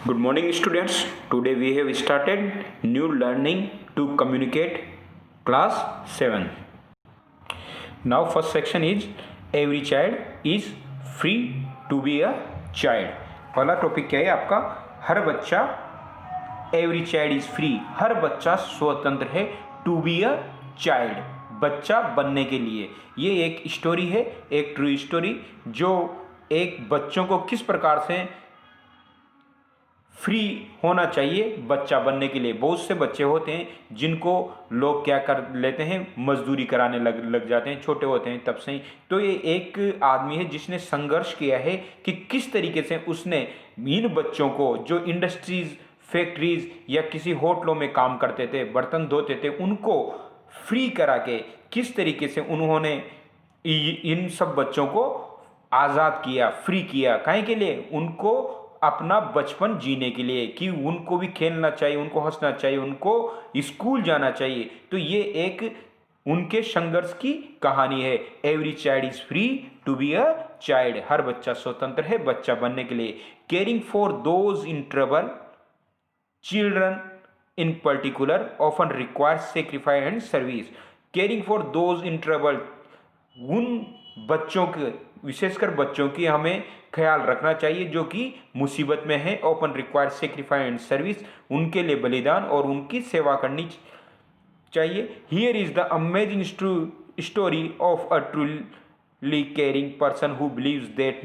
Good morning, students. Today we have started new learning to communicate class 7. Now first section is every child is free to be a child. पहला topic क्या है आपका? हर बच्चा, every child is free, हर बच्चा स्वतंत्र है to be a child, बच्चा बनने के लिए. ये एक स्टोरी है, एक ट्रू स्टोरी जो एक बच्चों को किस प्रकार से फ्री होना चाहिए बच्चा बनने के लिए. बहुत से बच्चे होते हैं जिनको लोग क्या कर लेते हैं, मजदूरी कराने लग जाते हैं, छोटे होते हैं तब से ही. तो ये एक आदमी है जिसने संघर्ष किया है कि किस तरीके से उसने इन बच्चों को जो इंडस्ट्रीज, फैक्ट्रीज या किसी होटलों में काम करते थे, बर्तन धोते थे, उनको फ्री करा के किस तरीके से उन्होंने इन सब बच्चों को आज़ाद किया, फ्री किया. काहे के लिए? उनको अपना बचपन जीने के लिए, कि उनको भी खेलना चाहिए, उनको हंसना चाहिए, उनको स्कूल जाना चाहिए. तो ये एक उनके संघर्ष की कहानी है. Every child is free to be a child, हर बच्चा स्वतंत्र है बच्चा बनने के लिए. Caring for those in trouble, children in particular often requires sacrifice and service. Caring for those in trouble, उन बच्चों के, विशेषकर बच्चों की हमें ख्याल रखना चाहिए जो कि मुसीबत में है. Open require sacrifice and service, उनके लिए बलिदान और उनकी सेवा करनी चाहिए. Here is the amazing story of a truly caring person who believes that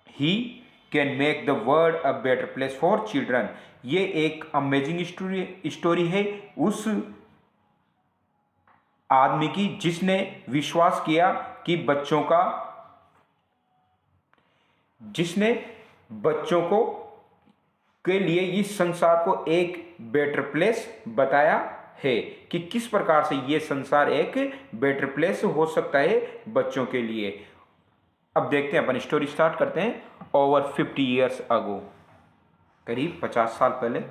he can make the world a better place for children. ये एक अमेजिंग स्टोरी है उस आदमी की जिसने विश्वास किया कि जिसने बच्चों को के लिए इस संसार को एक बेटर प्लेस बताया है, कि किस प्रकार से ये संसार एक बेटर प्लेस हो सकता है बच्चों के लिए. अब देखते हैं, अपन स्टोरी स्टार्ट करते हैं. ओवर 50 years अगो, करीब 50 साल पहले,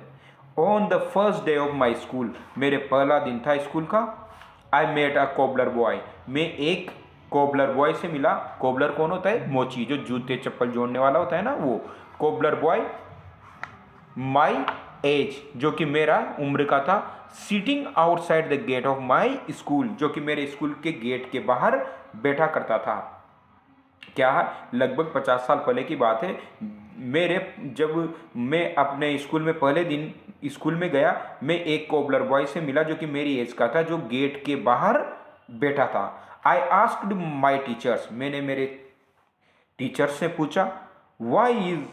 on the first day of my school, मेरे पहला दिन था स्कूल का. I met a cobbler boy, मैं एक कोबलर बॉय से मिला. कोबलर कौन होता है? मोची, जो जूते चप्पल जोड़ने वाला होता है ना, वो कोबलर बॉय. माई एज, जो कि मेरा उम्र का था. Sitting outside the gate of my school, जो कि मेरे स्कूल के गेट के बाहर बैठा करता था. क्या है? लगभग 50 साल पहले की बात है. जब मैं अपने स्कूल में पहले दिन स्कूल में गया, मैं एक कोबलर बॉय से मिला जो कि मेरी एज का था, जो गेट के बाहर बैठा था. आई आस्क्ड माई टीचर्स, मैंने मेरे टीचर्स से पूछा. Why is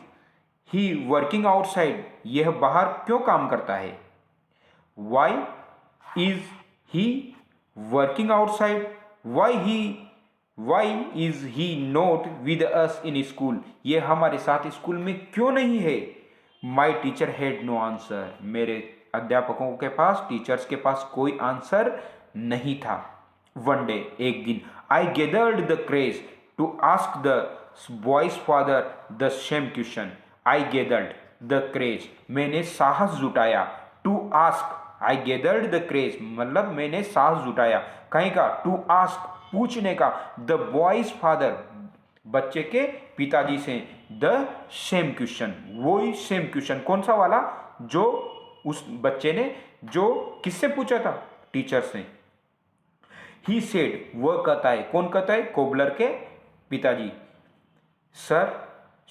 he working outside, यह बाहर क्यों काम करता है? Why is he working outside, why is he not with us in school, ये हमारे साथ स्कूल में क्यों नहीं है? My teacher had no answer, मेरे अध्यापकों के पास, टीचर्स के पास कोई आंसर नहीं था. वन डे, एक दिन, I gathered the courage to ask the boy's father the same question. I gathered the courage, मैंने साहस जुटाया. To ask, I gathered the courage मतलब मैंने साहस जुटाया. कहीं का? टू आस्क, पूछने का. द बॉयज फादर, बच्चे के पिताजी से. द सेम क्वेश्चन, वही सेम क्वेश्चन. कौन सा वाला? जो उस बच्चे ने जो किससे पूछा था? टीचर से. ही सेड, वह कहता है. कौन कहता है? कोबलर के पिताजी. सर,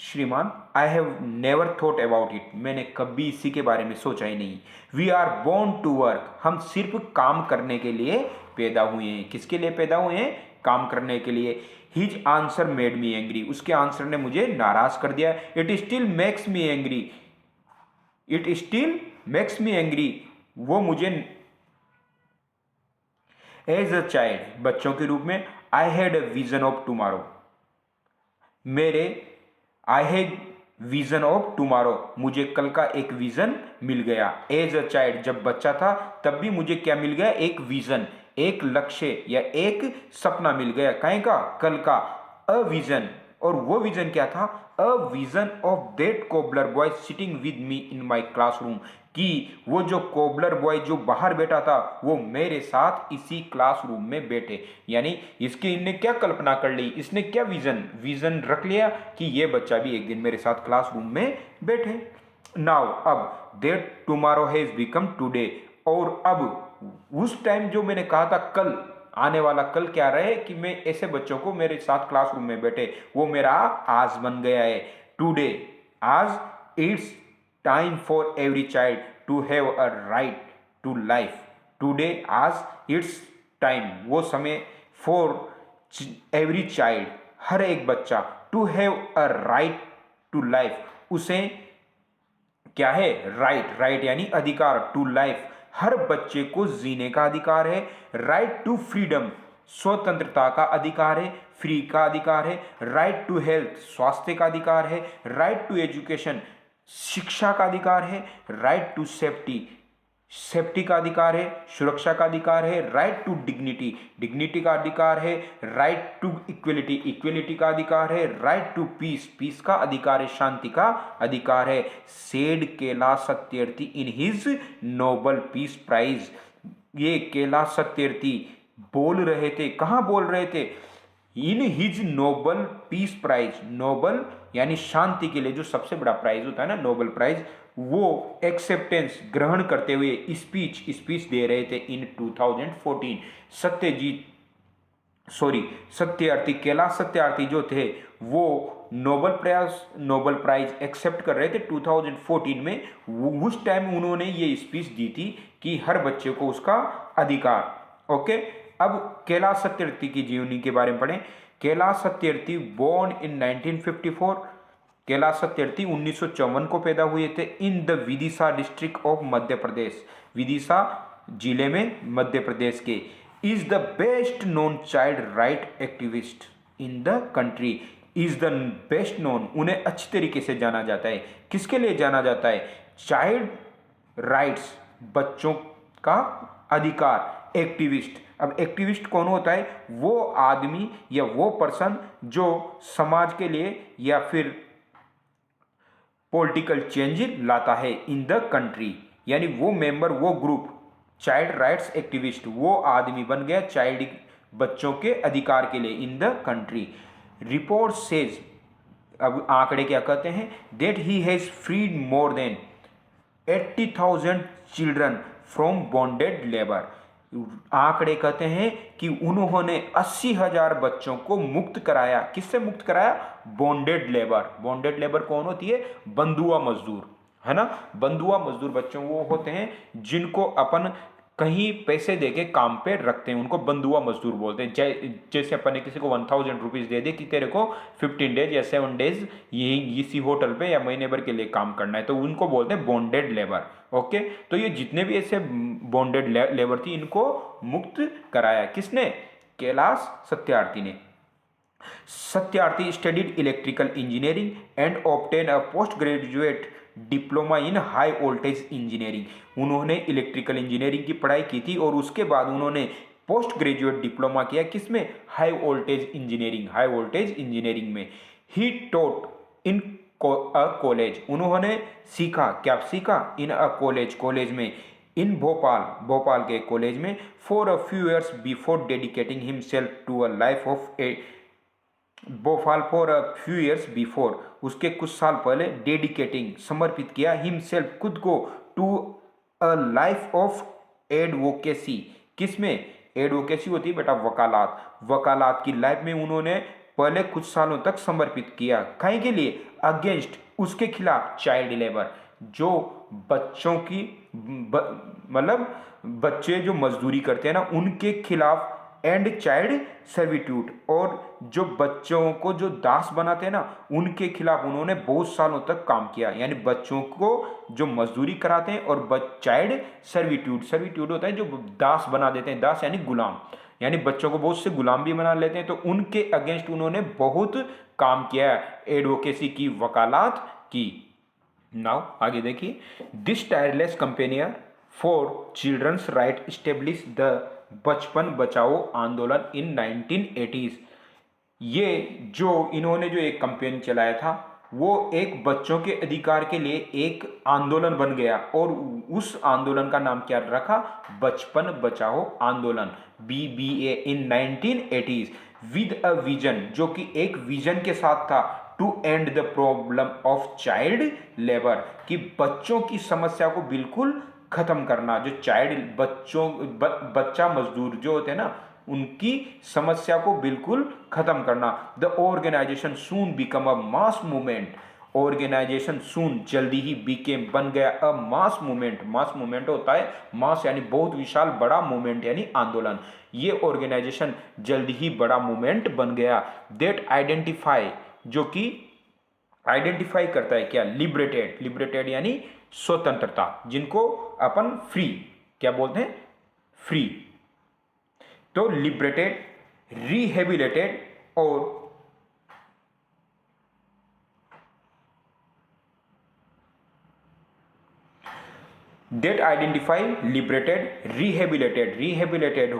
श्रीमान, I have never thought about it, मैंने कभी इसी के बारे में सोचा ही नहीं. We are born to work, हम सिर्फ काम करने के लिए पैदा हुए हैं. किसके लिए पैदा हुए हैं? काम करने के लिए. His answer made me angry, उसके आंसर ने मुझे नाराज कर दिया. It still makes me angry, it still makes me angry, वो मुझे एज अ चाइल्ड, बच्चों के रूप में. I had a vision of tomorrow, I had vision of tomorrow, मुझे कल का एक विजन मिल गया. एज अ चाइल्ड, जब बच्चा था तब भी मुझे क्या मिल गया? एक विजन, एक लक्ष्य या एक सपना मिल गया. कहीं का? कल का. अ विजन, और वो विजन क्या था? A vision of that cobbler boy sitting with me in my classroom, कि वो जो कोबलर बॉय जो बाहर बैठा था वो मेरे साथ इसी क्लासरूम में बैठे. यानी इसकी इनने क्या कल्पना कर ली, इसने क्या विजन रख लिया कि ये बच्चा भी एक दिन मेरे साथ क्लासरूम में बैठे. नाउ अब that tomorrow has become today, और अब उस टाइम जो मैंने कहा था कल, आने वाला कल क्या रहे कि मैं ऐसे बच्चों को मेरे साथ क्लासरूम में बैठे, वो मेरा आज बन गया है। टुडे, आज, it's time for every child to have a right to life. Today, आज, इट्स टाइम, वो समय, फॉर एवरी चाइल्ड, हर एक बच्चा, to have a right to life, उसे क्या है, राइट, राइट यानी अधिकार, टू लाइफ, हर बच्चे को जीने का अधिकार है। राइट टू फ्रीडम, स्वतंत्रता का अधिकार है, फ्री का अधिकार है। राइट टू हेल्थ, स्वास्थ्य का अधिकार है। राइट टू एजुकेशन, शिक्षा का अधिकार है। राइट टू सेफ्टी, सेफ्टी का अधिकार है, सुरक्षा का अधिकार है। राइट टू डिग्निटी, डिग्निटी का अधिकार है। राइट टू इक्वलिटी, इक्वलिटी का अधिकार है। राइट टू पीस, पीस का अधिकार है, शांति का अधिकार है। Said Kailash Satyarthi in his Nobel peace prize, ये कैलाश सत्यार्थी बोल रहे थे, कहाँ बोल रहे थे, in his Nobel peace prize, Nobel यानी शांति के लिए जो सबसे बड़ा प्राइज होता है ना, नोबल प्राइज, वो एक्सेप्टेंस ग्रहण करते हुए स्पीच स्पीच दे रहे थे इन 2014। सत्यजीत सत्यार्थी, कैलाश सत्यार्थी जो थे वो नोबल प्राइज एक्सेप्ट कर रहे थे 2014 में। उस टाइम उन्होंने ये स्पीच दी थी कि हर बच्चे को उसका अधिकार। ओके, अब कैलाश सत्यार्थी की जीवनी के बारे में पढ़ें। कैलाश सत्यार्थी बोर्न इन 1954, कैलाश सत्यार्थी 1954 को पैदा हुए थे in the Vidisha district of Madhya Pradesh, Vidisha जिले में मध्य प्रदेश के। Is the best known child right activist in the country, is the best known, उन्हें अच्छी तरीके से जाना जाता है। किसके लिए जाना जाता है, चाइल्ड राइट्स, बच्चों का अधिकार, एक्टिविस्ट। अब एक्टिविस्ट कौन होता है, वो आदमी या वो पर्सन जो समाज के लिए या फिर पॉलिटिकल चेंज लाता है इन द कंट्री, यानी वो मेंबर, वो ग्रुप, चाइल्ड राइट्स एक्टिविस्ट, वो आदमी बन गया चाइल्ड, बच्चों के अधिकार के लिए in the country. Report says, अब आंकड़े क्या कहते हैं, that he has freed more than 80,000 children from bonded labour. आंकड़े कहते हैं कि उन्होंने 80,000 बच्चों को मुक्त कराया। किससे मुक्त कराया, बॉन्डेड लेबर। बॉन्डेड लेबर कौन होती है, बंधुआ मजदूर, है ना। बंधुआ मजदूर बच्चों वो होते हैं जिनको अपन कहीं पैसे देके काम पे रखते हैं, उनको बंधुआ मजदूर बोलते हैं। जैसे अपन ने किसी को 1000 रुपीज दे दे कि तेरे को 15 डेज या 7 डेज ये इसी होटल पे या महीने भर के लिए काम करना है, तो उनको बोलते हैं बॉन्डेड लेबर। ओके, तो ये जितने भी ऐसे बॉन्डेड लेबर थी इनको मुक्त कराया किसने, कैलाश सत्यार्थी ने। Satyarthi studied electrical engineering and obtain a post graduate diploma in high voltage engineering. उन्होंने इलेक्ट्रिकल इंजीनियरिंग की पढ़ाई की थी और उसके बाद उन्होंने पोस्ट ग्रेजुएट डिप्लोमा किया किसमें, high voltage engineering, high voltage engineering में। He taught in a college, उन्होंने सीखा, क्या सीखा, इन अ कॉलेज, कॉलेज में, इन भोपाल, भोपाल के कॉलेज में, for a few years before dedicating himself to a life of a Bhopal for a few years before, उसके कुछ साल पहले, डेडिकेटिंग समर्पित किया, हिमसेल्फ खुद को, to a life of advocacy, किसमें, एडवोकेसी होती है बेटा वकालत, वकालत की लाइफ में उन्होंने पहले कुछ सालों तक समर्पित किया, कहीं के लिए, अगेंस्ट, उसके खिलाफ, चाइल्ड लेबर, जो बच्चों की मतलब बच्चे जो मजदूरी करते हैं ना उनके खिलाफ, एंड चाइल्ड सर्विट्यूड, और जो बच्चों को जो दास बनाते हैं ना उनके खिलाफ उन्होंने बहुत सालों तक काम किया, यानी बच्चों को जो मजदूरी कराते हैं, और चाइल्ड सर्विट्यूड, सर्विट्यूड होता है जो दास बना देते हैं, दास यानी गुलाम, यानी बच्चों को बहुत से गुलाम भी बना लेते हैं, तो उनके अगेंस्ट उन्होंने बहुत काम किया, एडवोकेसी की, वकालत की। नाउ आगे देखिए, this tireless campaigner for children's right establish the Bachpan Bachao आंदोलन इन 1980s। ये जो इन्होंने जो एक कंपेन चलाया था वो एक बच्चों के अधिकार के लिए एक आंदोलन बन गया, और उस आंदोलन का नाम क्या रखा, बचपन Bachao Andolan, BBA in 1980s, with a vision, जो कि एक विजन के साथ था, to end the problem of child labour, कि बच्चों की समस्या को बिल्कुल खत्म करना, जो चाइल्ड बच्चा मजदूर जो होते हैं ना, उनकी समस्या को बिल्कुल खत्म करना। The organisation soon become a mass movement, organisation soon जल्दी ही बीकेम बन गया अ मास मूवमेंट। मास मूवमेंट होता है, मास यानी बहुत विशाल, बड़ा मूवमेंट यानी आंदोलन। ये ऑर्गेनाइजेशन जल्दी ही बड़ा मूवमेंट बन गया। दैट आइडेंटिफाई, जो कि आइडेंटिफाई करता है क्या, लिबरेटेड, लिबरेटेड यानी स्वतंत्रता, जिनको अपन फ्री क्या बोलते हैं, फ्री। तो लिबरेटेड, रिहेबिलिटेड और date identify, liberated, rehabilitated. Rehabilitated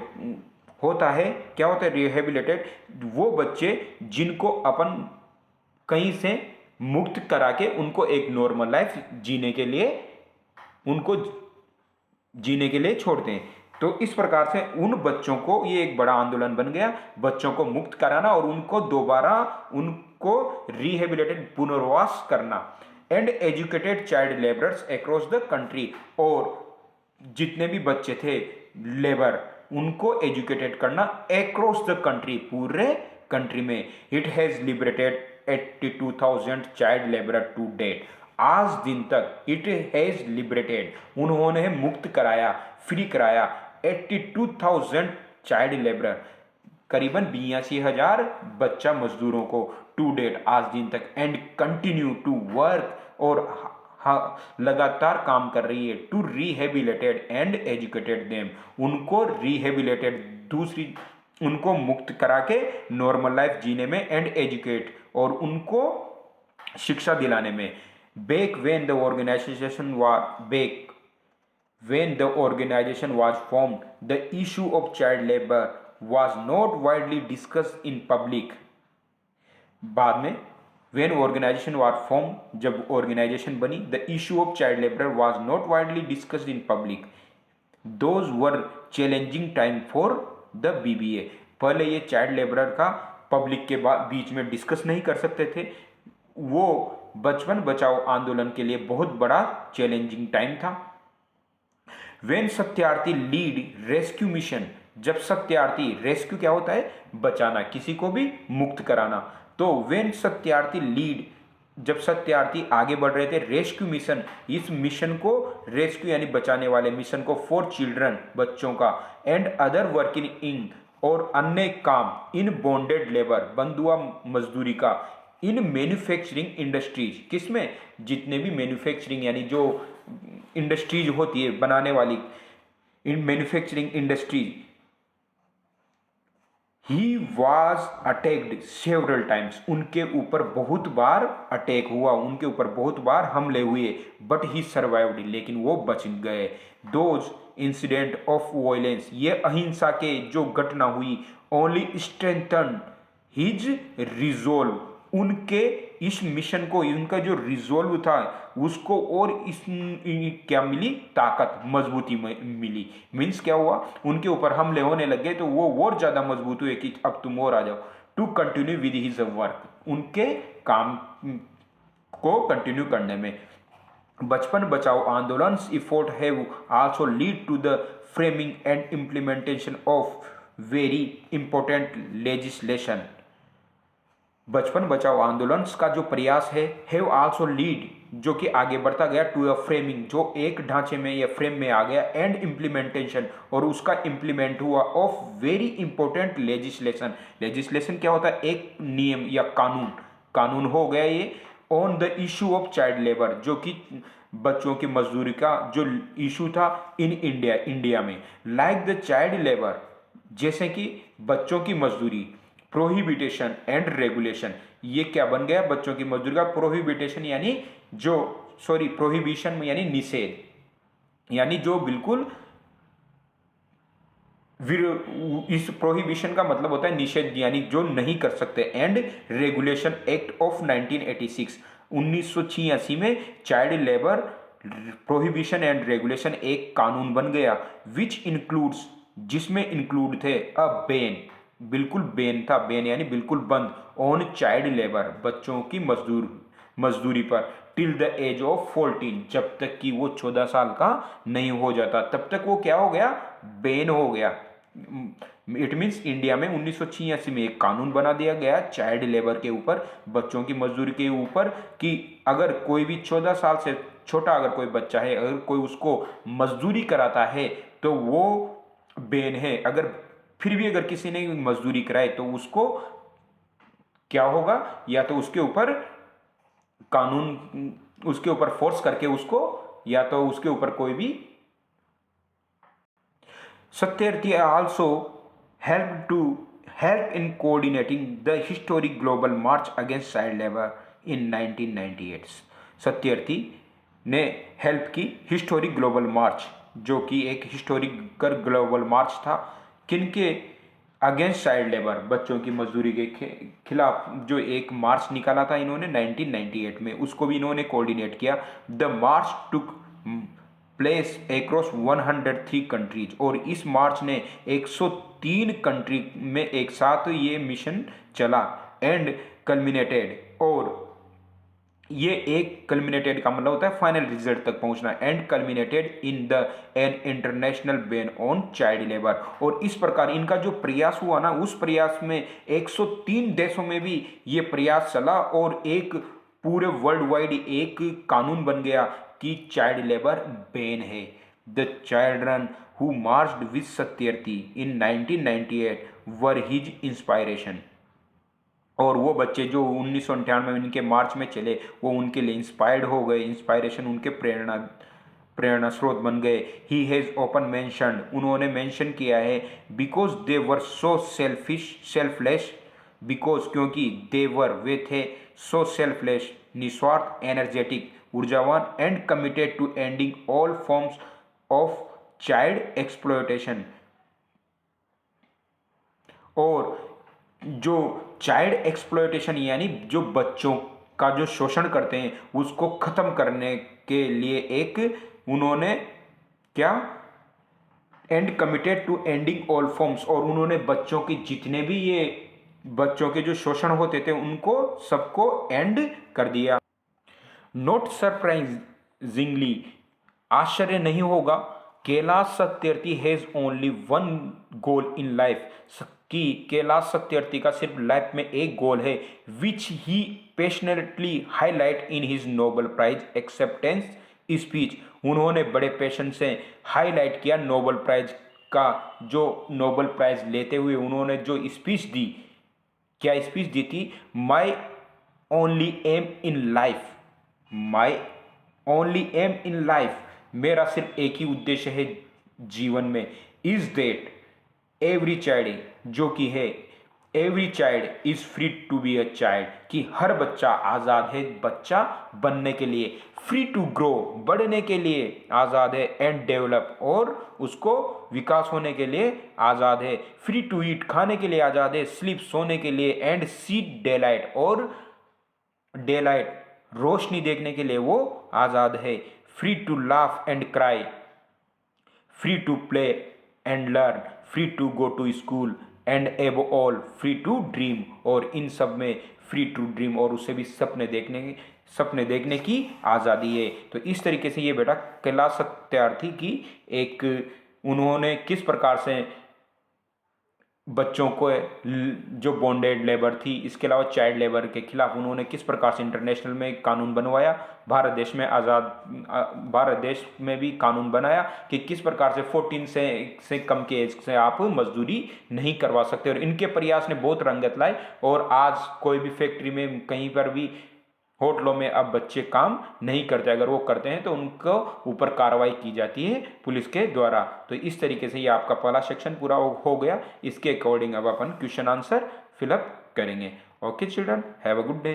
होता है, क्या होता है रिहेबिलिटेड, वो बच्चे जिनको अपन कहीं से मुक्त करा के उनको एक नॉर्मल लाइफ जीने के लिए, उनको जीने के लिए छोड़ते हैं। तो इस प्रकार से उन बच्चों को, ये एक बड़ा आंदोलन बन गया, बच्चों को मुक्त कराना और उनको दोबारा उनको रिहेबिलिटेड, पुनर्वास करना। And educated child labourers across the country, और जितने भी बच्चे थे लेबर, उनको एजुकेटेड करना अक्रॉस द कंट्री, पूरे कंट्री में। It has liberated 82,000 child labourer to date, आज दिन तक इट हैज लिबरेटेड, उन्होंने मुक्त कराया, फ्री कराया 82,000 चाइल्ड लेबरर, करीबन 82,000 बच्चा मजदूरों को, टू डेट आज दिन तक। एंड कंटिन्यू टू वर्क, और लगातार काम कर रही है, to rehabilitated and educated them, उनको रिहेबिलिटेड, दूसरी उनको मुक्त करा के नॉर्मल लाइफ जीने में, एंड एजुकेट, और उनको शिक्षा दिलाने में। Back when the organization was formed, the issue of child labor was not widely discussed in public. बाद में when organization was formed, जब organization बनी, the issue of child labor was not widely discussed in public. Those were challenging time for the BBA. पहले ये child labourer का public के बीच में discuss नहीं कर सकते थे, वो बचपन बचाओ आंदोलन के लिए बहुत बड़ा चैलेंजिंग टाइम था। When Satyarthi lead rescue mission, जब सत्यार्थी, रेस्क्यू क्या होता है, बचाना, किसी को भी मुक्त कराना, तो वेन सत्यार्थी लीड, जब सत्यार्थी आगे बढ़ रहे थे रेस्क्यू मिशन, इस मिशन को, रेस्क्यू यानी बचाने वाले मिशन को, फॉर चिल्ड्रन, बच्चों का, एंड अदर वर्किंग इन, और अन्य काम, इन बॉन्डेड लेबर, बंधुआ मजदूरी का, इन मैन्युफैक्चरिंग इंडस्ट्रीज, किसमें, जितने भी मैन्युफैक्चरिंग यानी जो इंडस्ट्रीज होती है बनाने वाली, in manufacturing industries. He was attacked several times, उनके ऊपर बहुत बार अटैक हुआ, उनके ऊपर बहुत बार हमले हुए, बट ही सर्वाइव्ड, लेकिन वो बच गए। दोज इंसिडेंट ऑफ वायलेंस, ये अहिंसा के जो घटना हुई, ओनली स्ट्रेंथन हिज रिजोल्व, उनके इस मिशन को, उनका जो रिजोल्व था उसको और इस क्या मिली, ताकत, मजबूती मिली। मीन्स क्या हुआ, उनके ऊपर हमले होने लग गए तो वो और ज्यादा मजबूत हुए कि अब तुम और आ जाओ, to continue with his work, उनके काम को कंटिन्यू करने में। Bachpan Bachao Andolan effort have also lead to the framing and implementation of very important legislation. Bachpan Bachao आंदोलन का जो प्रयास है, हैव आल्सो लीड, जो कि आगे बढ़ता गया, टू अ फ्रेमिंग, जो एक ढांचे में या फ्रेम में आ गया, एंड इम्प्लीमेंटेशन, और उसका इम्प्लीमेंट हुआ, of very important legislation. Legislation क्या होता है, एक नियम या कानून, कानून हो गया ये, on the issue of child labour, जो कि बच्चों की मजदूरी का जो इशू था इन इंडिया, इंडिया में। लाइक द चाइल्ड लेबर, जैसे कि बच्चों की मजदूरी, प्रोहिबिटेशन एंड रेगुलेशन, ये क्या बन गया, बच्चों की मजदूरी का प्रोहिबिटेशन यानी जो, सॉरी, प्रोहिबिशन यानी निषेध, यानी जो बिल्कुल, इस प्रोहिबिशन का मतलब होता है निषेध, यानी जो नहीं कर सकते। एंड रेगुलेशन एक्ट ऑफ 1986, 1986 में child labour prohibition and regulation एक कानून बन गया, विच इंक्लूड्स, जिसमें इंक्लूड थे अ बैन, बिल्कुल बैन था, बैन यानी बिल्कुल बंद, ऑन चाइल्ड लेबर, बच्चों की मजदूरी पर, टिल द एज ऑफ 14, जब तक कि वो 14 साल का नहीं हो जाता तब तक वो क्या हो गया, बैन हो गया। इट मीन्स इंडिया में 1986 में एक कानून बना दिया गया चाइल्ड लेबर के ऊपर, बच्चों की मजदूरी के ऊपर, कि अगर कोई भी 14 साल से छोटा अगर कोई बच्चा है, अगर कोई उसको मजदूरी कराता है तो वो बैन है। अगर फिर भी अगर किसी ने मजदूरी कराई तो उसको क्या होगा, या तो उसके ऊपर कानून, उसके ऊपर फोर्स करके उसको, या तो उसके ऊपर कोई भी। सत्यर्थी also help in coordinating the historic global march against child labor in 1998। सत्यर्थी ने हेल्प की हिस्टोरिक ग्लोबल मार्च, जो कि एक हिस्टोरिकल ग्लोबल मार्च था, किनके अगेंस्ट चाइल्ड लेबर, बच्चों की मजदूरी के खिलाफ जो एक मार्च निकाला था इन्होंने 1998 में, उसको भी इन्होंने कोऑर्डिनेट किया। The March took place across 103 countries, और इस मार्च ने 103 कंट्री में एक साथ ये मिशन चला। एंड कल्मिनेटेड, और ये एक कल्मिनेटेड का मतलब होता है फाइनल रिजल्ट तक पहुंचना, and culminated in the an international ban on child labour. और इस प्रकार इनका जो प्रयास हुआ ना, उस प्रयास में 103 देशों में भी ये प्रयास चला, और एक पूरे वर्ल्ड वाइड एक कानून बन गया कि चाइल्ड लेबर बैन है। The children who marched with Satyarthi in 1998 were his inspiration, और वो बच्चे जो 1998 में इनके मार्च में चले, वो उनके लिए इंस्पायर्ड हो गए, इंस्पायरेशन उनके प्रेरणा स्रोत बन गए। ही हैज़ ओपन मेंशन्ड, उन्होंने मेंशन किया है, because they were so selfless, because क्योंकि दे वर वे थे, सो सेल्फलेस निस्वार्थ, एनर्जेटिक ऊर्जावान, and committed to ending all forms of child exploitation, और जो चाइल्ड एक्सप्लॉयटेशन यानी जो बच्चों का जो शोषण करते हैं उसको खत्म करने के लिए एक उन्होंने क्या, and committed to ending all forms, और उन्होंने बच्चों की जितने भी ये बच्चों के जो शोषण होते थे उनको सबको एंड कर दिया। नोट सरप्राइजिंगली, आश्चर्य नहीं होगा, Kailash Satyarthi has only one goal in life, कि कैलाश सत्यार्थी का सिर्फ लाइफ में एक गोल है, which he passionately highlight in his Nobel prize acceptance speech. उन्होंने बड़े पैशन से हाईलाइट किया नोबेल प्राइज का, जो नोबेल प्राइज लेते हुए उन्होंने जो स्पीच दी, क्या स्पीच दी थी, my only aim in life, my only aim in life, मेरा सिर्फ एक ही उद्देश्य है जीवन में, इज देट एवरी चाइल्ड, जो कि है every child is free to be a child, कि हर बच्चा आज़ाद है बच्चा बनने के लिए, फ्री टू ग्रो बढ़ने के लिए आज़ाद है, एंड डेवलप और उसको विकास होने के लिए आज़ाद है, फ्री टू ईट खाने के लिए आज़ाद है, स्लीप सोने के लिए, एंड सी डेलाइट और डेलाइट रोशनी देखने के लिए वो आज़ाद है, free to laugh and cry, free to play and learn, free to go to school, and above all free to dream, और इन सब में फ्री टू ड्रीम और उसे भी सपने देखने की आज़ादी है। तो इस तरीके से ये बेटा कैलाश सत्यार्थी की एक, उन्होंने किस प्रकार से बच्चों को जो बॉन्डेड लेबर थी, इसके अलावा चाइल्ड लेबर के खिलाफ उन्होंने किस प्रकार से इंटरनेशनल में कानून बनवाया, भारत देश में भारत देश में भी कानून बनाया कि किस प्रकार से 14 से कम के एज से आप मजदूरी नहीं करवा सकते, और इनके प्रयास ने बहुत रंगत लाई, और आज कोई भी फैक्ट्री में कहीं पर भी होटलों में अब बच्चे काम नहीं करते, अगर वो करते हैं तो उनको ऊपर कार्रवाई की जाती है पुलिस के द्वारा। तो इस तरीके से ये आपका पहला सेक्शन पूरा हो गया। इसके अकॉर्डिंग अब अपन क्वेश्चन आंसर फिलअप करेंगे। Okay children, have a good day.